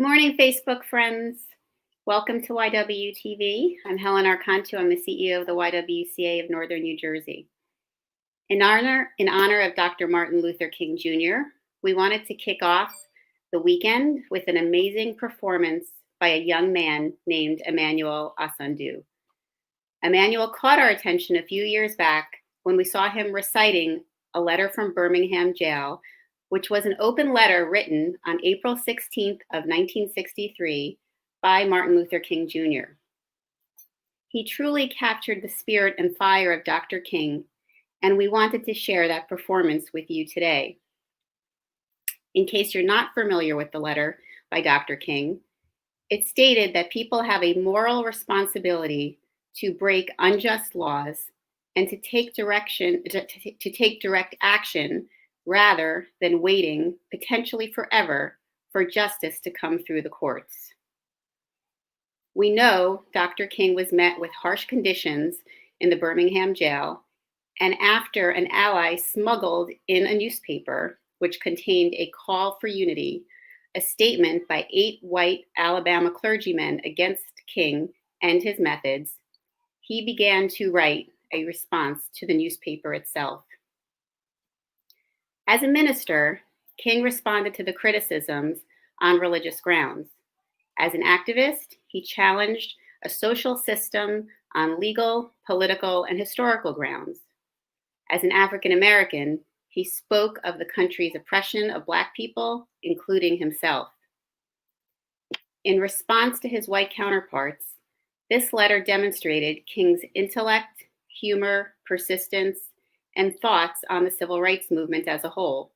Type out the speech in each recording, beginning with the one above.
Good morning, Facebook friends. Welcome to YWTV. I'm Helen Archontou. I'm the CEO of the YWCA of Northern New Jersey. In honor of Dr. Martin Luther King Jr., we wanted to kick off the weekend with an amazing performance by a young man named Emanuel Osondu. Emanuel caught our attention a few years back when we saw him reciting a letter from Birmingham Jail, which was an open letter written on April 16th of 1963 by Martin Luther King Jr. He truly captured the spirit and fire of Dr. King, and we wanted to share that performance with you today. In case you're not familiar with the letter by Dr. King, it stated that people have a moral responsibility to break unjust laws and to take direct action rather than waiting potentially forever for justice to come through the courts. We know Dr. King was met with harsh conditions in the Birmingham Jail, and after an ally smuggled in a newspaper which contained a call for unity, a statement by 8 white Alabama clergymen against King and his methods, he began to write a response to the newspaper itself. As a minister, King responded to the criticisms on religious grounds. As an activist, he challenged a social system on legal, political, and historical grounds. As an African American, he spoke of the country's oppression of Black people, including himself. In response to his white counterparts, this letter demonstrated King's intellect, humor, persistence, and thoughts on the civil rights movement as a whole.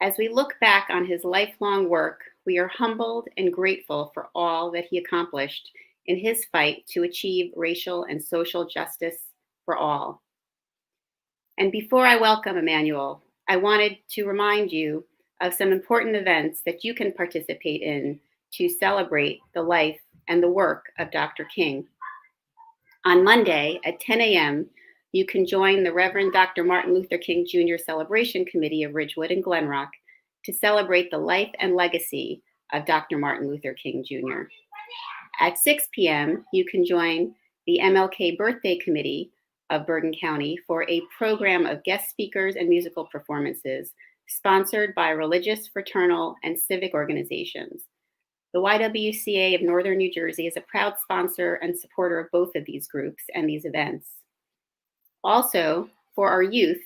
As we look back on his lifelong work, we are humbled and grateful for all that he accomplished in his fight to achieve racial and social justice for all. And before I welcome Emanuel, I wanted to remind you of some important events that you can participate in to celebrate the life and the work of Dr. King. On Monday at 10 a.m., you can join the Reverend Dr. Martin Luther King Jr. Celebration Committee of Ridgewood and Glenrock to celebrate the life and legacy of Dr. Martin Luther King Jr. At 6 p.m., you can join the MLK Birthday Committee of Bergen County for a program of guest speakers and musical performances sponsored by religious, fraternal, and civic organizations. The YWCA of Northern New Jersey is a proud sponsor and supporter of both of these groups and these events. Also, for our youth,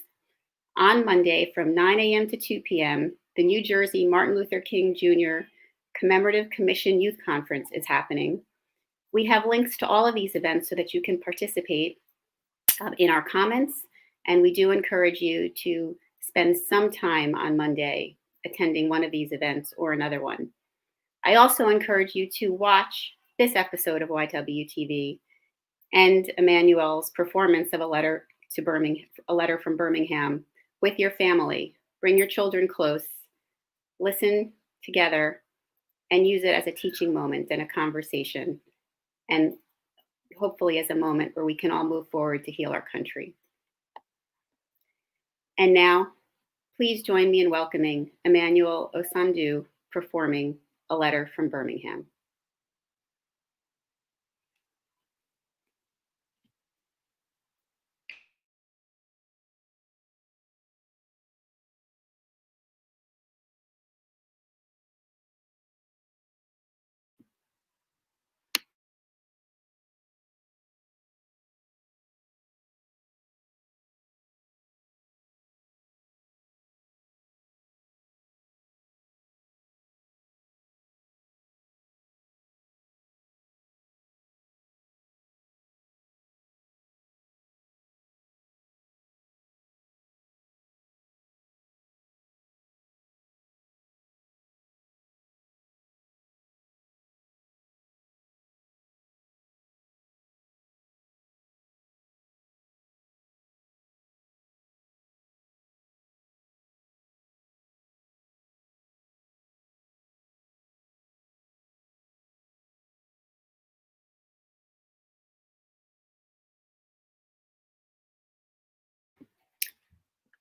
on Monday from 9 a.m. to 2 p.m., the New Jersey Martin Luther King Jr. Commemorative Commission Youth Conference is happening. We have links to all of these events so that you can participate in our comments, and we do encourage you to spend some time on Monday attending one of these events or another one. I also encourage you to watch this episode of YWTV and Emanuel's performance of a letter from Birmingham with your family. Bring your children close, listen together, and use it as a teaching moment and a conversation, and hopefully as a moment where we can all move forward to heal our country. And now, please join me in welcoming Emanuel Osondu performing a letter from Birmingham.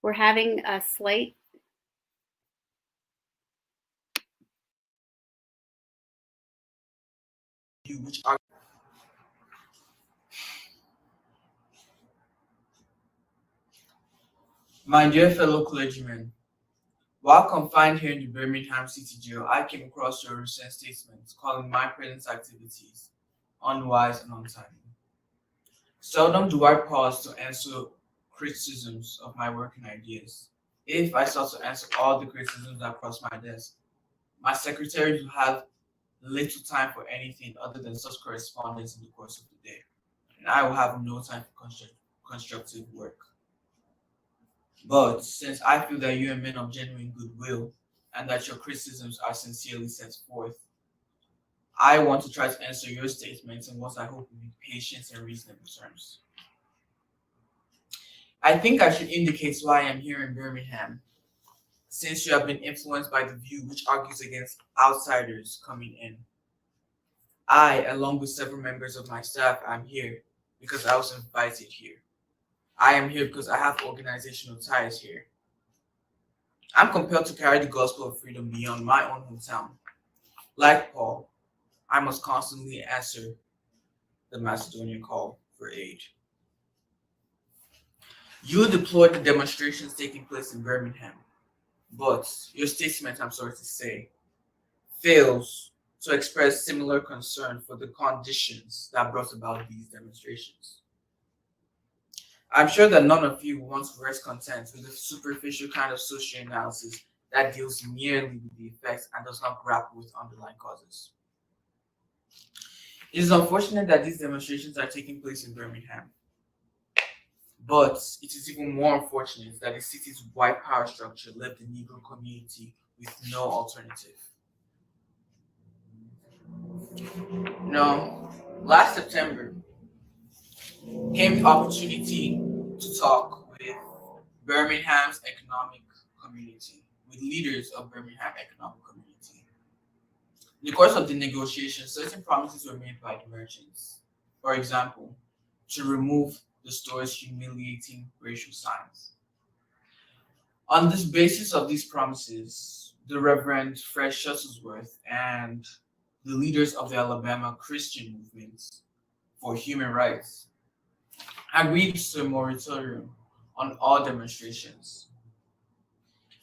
We're having a slight which are my dear fellow clergymen, while confined here in the Birmingham City Jail, I came across your recent statements calling my present activities unwise and untimely. Seldom do I pause to answer criticisms of my work and ideas. If I sought to answer all the criticisms that cross my desk, my secretaries will have little time for anything other than such correspondence in the course of the day, and I will have no time for constructive work. But since I feel that you are men of genuine goodwill and that your criticisms are sincerely set forth, I want to try to answer your statements in what I hope will be patient and reasonable terms. I think I should indicate why I am here in Birmingham, since you have been influenced by the view which argues against outsiders coming in. I, along with several members of my staff, am here because I was invited here. I am here because I have organizational ties here. I'm compelled to carry the gospel of freedom beyond my own hometown. Like Paul, I must constantly answer the Macedonian call for aid. You deplored the demonstrations taking place in Birmingham, but your statement, I'm sorry to say, fails to express similar concern for the conditions that brought about these demonstrations. I'm sure that none of you wants to rest content with a superficial kind of social analysis that deals merely with the effects and does not grapple with underlying causes. It is unfortunate that these demonstrations are taking place in Birmingham, but it is even more unfortunate that the city's white power structure left the Negro community with no alternative. Last September came the opportunity to talk with Birmingham's economic community, with leaders of Birmingham economic community. In the course of the negotiations, certain promises were made by the merchants. For example, to remove the store's humiliating racial signs. On this basis of these promises, the Reverend Fred Shuttlesworth and the leaders of the Alabama Christian movements for human rights agreed to a moratorium on all demonstrations.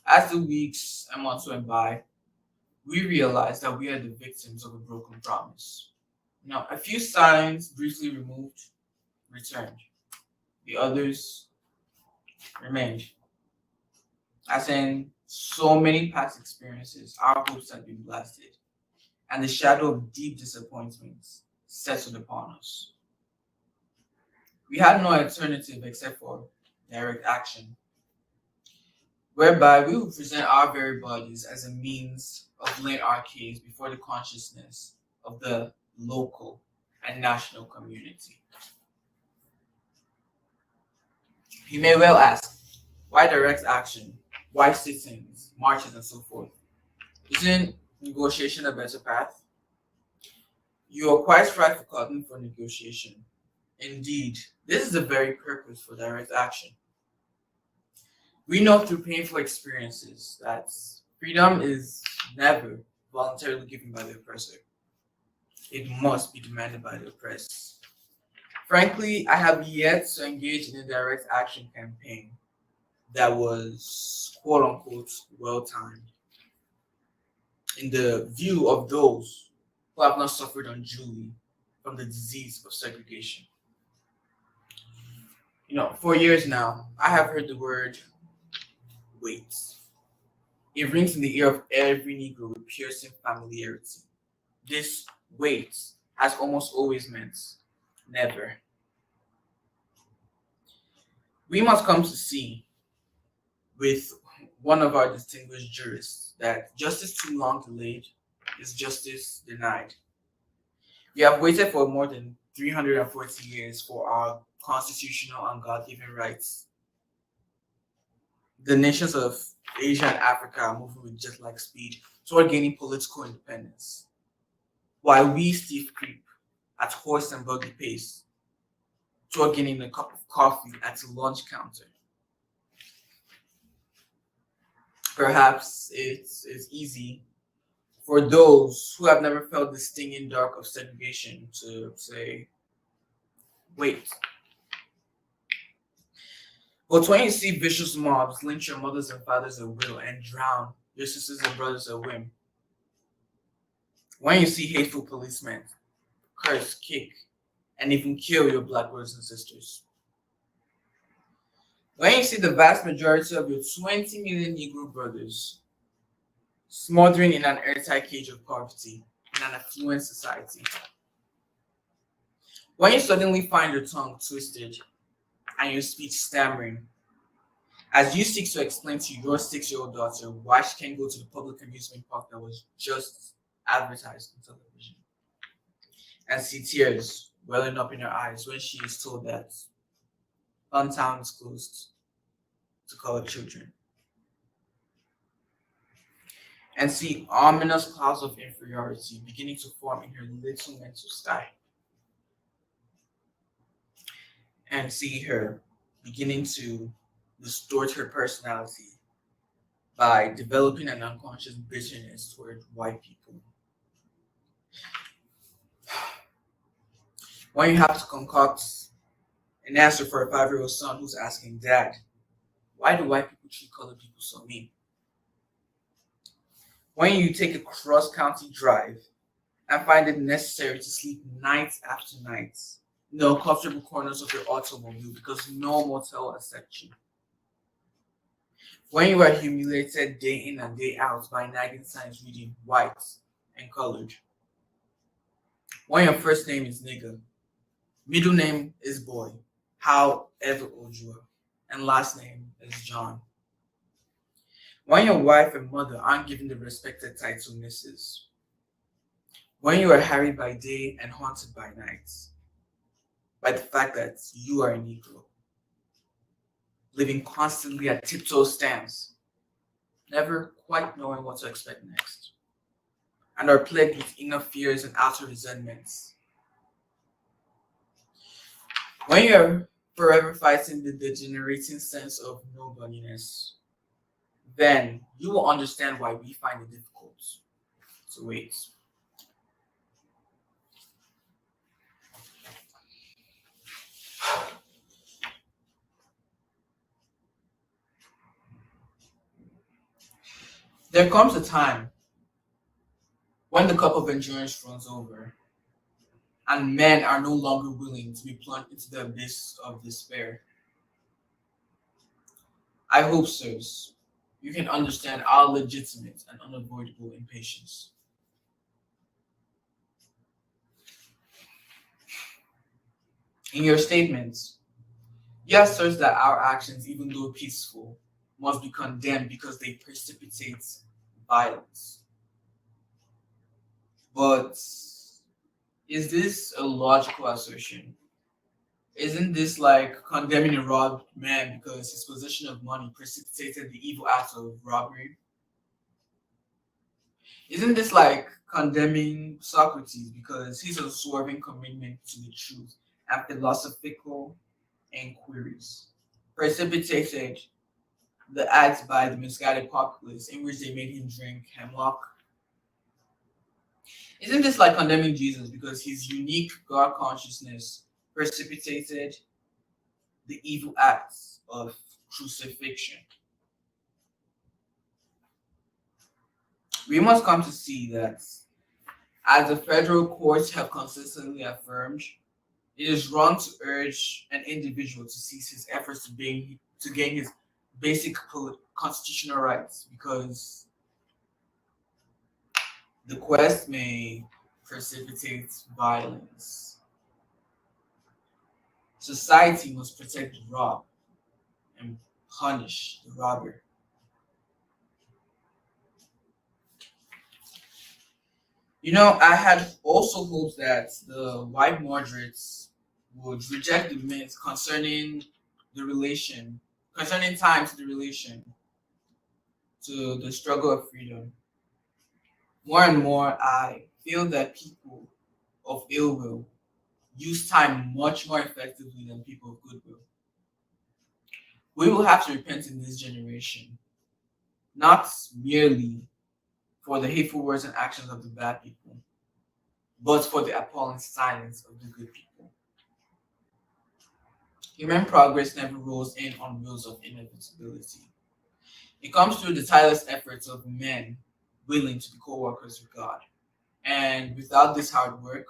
As the weeks and months went by, we realized that we are the victims of a broken promise. A few signs briefly removed returned. The others remained. As in so many past experiences, our hopes had been blasted, and the shadow of deep disappointments settled upon us. We had no alternative except for direct action, whereby we would present our very bodies as a means of laying our case before the consciousness of the local and national community. You may well ask, why direct action? Why sit-ins, marches, and so forth? Isn't negotiation a better path? You are quite right for calling for negotiation. Indeed, this is the very purpose for direct action. We know through painful experiences that freedom is never voluntarily given by the oppressor. It must be demanded by the oppressed. Frankly, I have yet to engage in a direct action campaign that was quote unquote well timed in the view of those who have not suffered unduly from the disease of segregation. For years now, I have heard the word wait. It rings in the ear of every Negro with piercing familiarity. This wait has almost always meant never. We must come to see with one of our distinguished jurists that justice too long delayed is justice denied. We have waited for more than 340 years for our constitutional and God-given rights. The nations of Asia and Africa are moving with jet-like speed toward gaining political independence, while we stiff creep at horse and buggy pace toward gaining a cup of coffee at the lunch counter. Perhaps it's easy for those who have never felt the stinging dark of segregation to say, wait. But when you see vicious mobs lynch your mothers and fathers at will and drown your sisters and brothers at whim, when you see hateful policemen curse, kick, and even kill your black brothers and sisters, when you see the vast majority of your 20 million Negro brothers smothering in an airtight cage of poverty in an affluent society, when you suddenly find your tongue twisted and your speech stammering, as you seek to explain to your 6-year-old daughter why she can't go to the public amusement park that was just advertised on television, and see tears welling up in her eyes when she is told that Funtown is closed to colored children, and see ominous clouds of inferiority beginning to form in her little mental sky, and see her beginning to distort her personality by developing an unconscious bitterness toward white people. When you have to concoct an answer for a 5-year-old son who's asking, Dad, why do white people treat colored people so mean? When you take a cross-county drive and find it necessary to sleep night after night in the uncomfortable corners of your automobile because no motel accepts you. When you are humiliated day in and day out by nagging signs reading white and colored. When your first name is nigger, middle name is boy, however old you are, and last name is John. When your wife and mother aren't given the respected title Mrs. When you are harried by day and haunted by night, by the fact that you are a Negro, living constantly at tiptoe stance, never quite knowing what to expect next, and are plagued with inner fears and outer resentments. When you're forever fighting the degenerating sense of nobodiness, then you will understand why we find it difficult to wait. There comes a time when the cup of endurance runs over and men are no longer willing to be plunged into the abyss of despair. I hope, sirs, you can understand our legitimate and unavoidable impatience. In your statements, you assert that our actions, even though peaceful, must be condemned because they precipitate violence. But is this a logical assertion? Isn't this like condemning a robbed man because his possession of money precipitated the evil act of robbery? Isn't this like condemning Socrates because his unswerving commitment to the truth and philosophical inquiries precipitated the acts by the misguided populace in which they made him drink hemlock? Isn't this like condemning Jesus because his unique God consciousness precipitated the evil acts of crucifixion? We must come to see that, as the federal courts have consistently affirmed, it is wrong to urge an individual to cease his efforts to gain his basic constitutional rights because the quest may precipitate violence. Society must protect the robbed and punish the robber. You know, I had also hoped that the white moderates would reject the myth concerning time to the relation to the struggle of freedom. More and more, I feel that people of ill will use time much more effectively than people of goodwill. We will have to repent in this generation, not merely for the hateful words and actions of the bad people, but for the appalling silence of the good people. Human progress never rolls in on wheels of inevitability. It comes through the tireless efforts of men willing to be co-workers with God. And without this hard work,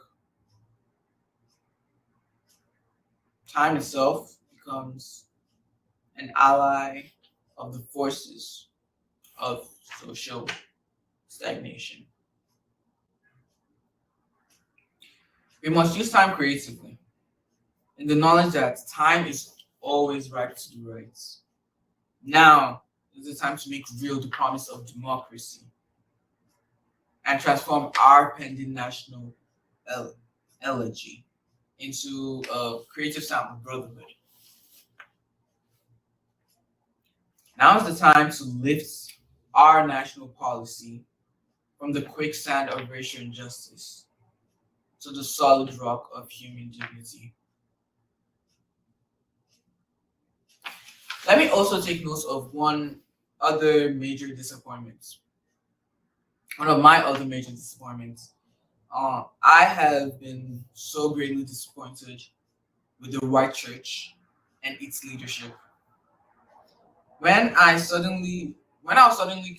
time itself becomes an ally of the forces of social stagnation. We must use time creatively, in the knowledge that time is always ripe to do right. Now is the time to make real the promise of democracy and transform our pending national elegy into a creative sound of brotherhood. Now is the time to lift our national policy from the quicksand of racial injustice to the solid rock of human dignity. Let me also take note of one other major disappointment. One of my other major disappointments. I have been so greatly disappointed with the white church and its leadership. When I was suddenly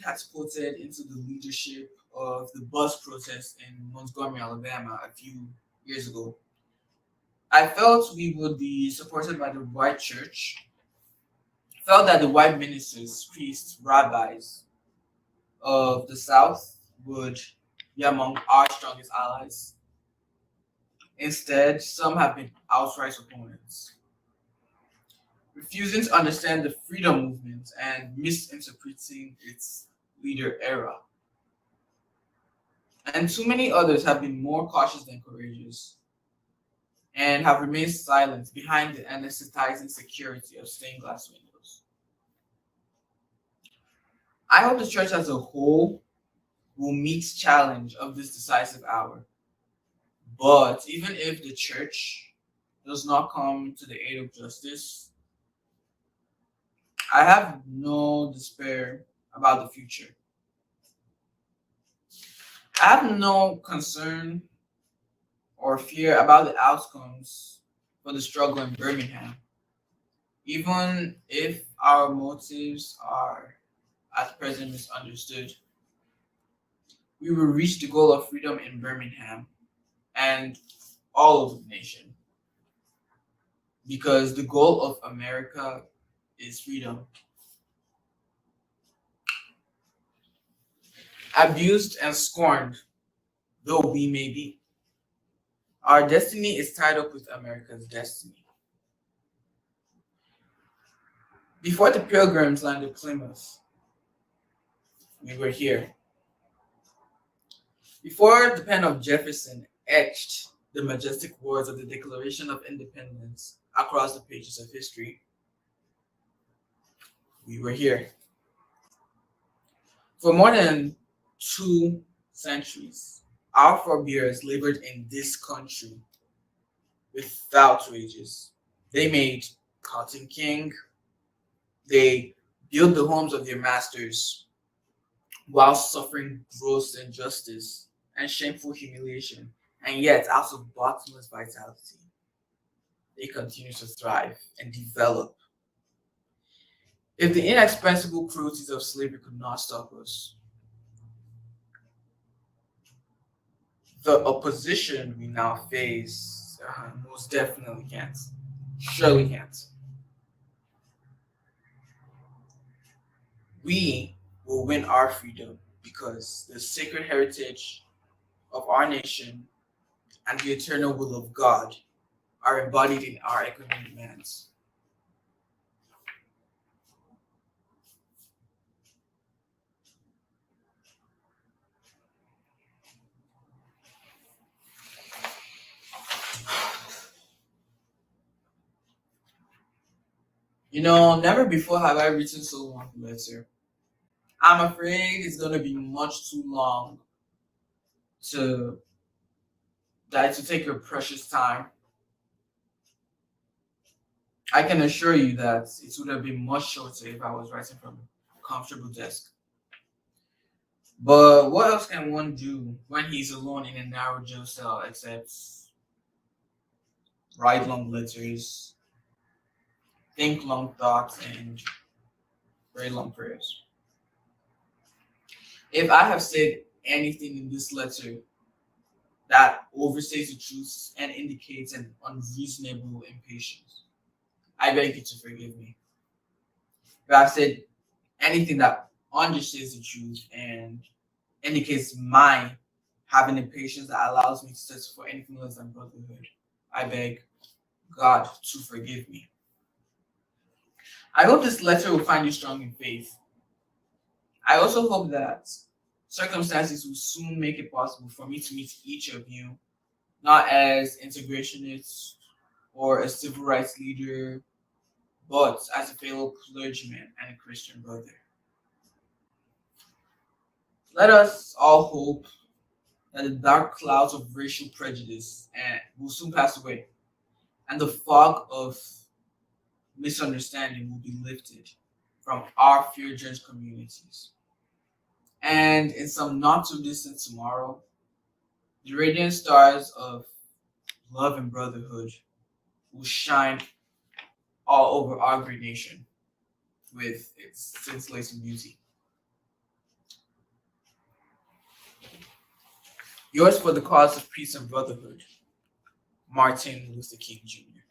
catapulted into the leadership of the bus protest in Montgomery, Alabama a few years ago, I felt we would be supported by the white church. Felt that the white ministers, priests, rabbis of the South would be among our strongest allies. Instead, some have been outright opponents, refusing to understand the freedom movement and misinterpreting its leader era. And too many others have been more cautious than courageous and have remained silent behind the anesthetizing security of stained glass windows. I hope the church as a whole will meet challenge of this decisive hour. But even if the church does not come to the aid of justice, I have no despair about the future. I have no concern or fear about the outcomes for the struggle in Birmingham, even if our motives are at present misunderstood. We will reach the goal of freedom in Birmingham and all of the nation, because the goal of America is freedom. Abused and scorned though we may be, our destiny is tied up with America's destiny. Before the Pilgrims landed Plymouth, we were here. Before the pen of Jefferson etched the majestic words of the Declaration of Independence across the pages of history, we were here. For more than 2 centuries, our forebears labored in this country without wages. They made cotton king, they built the homes of their masters while suffering gross injustice and shameful humiliation, and yet out of bottomless vitality, they continue to thrive and develop. If the inexpensible cruelties of slavery could not stop us, the opposition we now face most definitely can't. Surely can't. We will win our freedom because the sacred heritage of our nation and the eternal will of God are embodied in our economic demands. Never before have I written so long a letter. I'm afraid it's going to be much too long to take your precious time. I can assure you that it would have been much shorter if I was writing from a comfortable desk. But what else can one do when he's alone in a narrow jail cell except write long letters, think long thoughts, and pray long prayers? If I have said anything in this letter that overstates the truth and indicates an unreasonable impatience, I beg you to forgive me. If I've said anything that understates the truth and indicates my having impatience that allows me to settle for anything less than brotherhood, I beg God to forgive me. I hope this letter will find you strong in faith. I also hope that circumstances will soon make it possible for me to meet each of you, not as integrationists or a civil rights leader, but as a fellow clergyman and a Christian brother. Let us all hope that the dark clouds of racial prejudice will soon pass away, and the fog of misunderstanding will be lifted from our fear-drenched communities. And in some not too distant tomorrow, the radiant stars of love and brotherhood will shine all over our great nation with its scintillating beauty. Yours for the cause of peace and brotherhood, Martin Luther King Jr.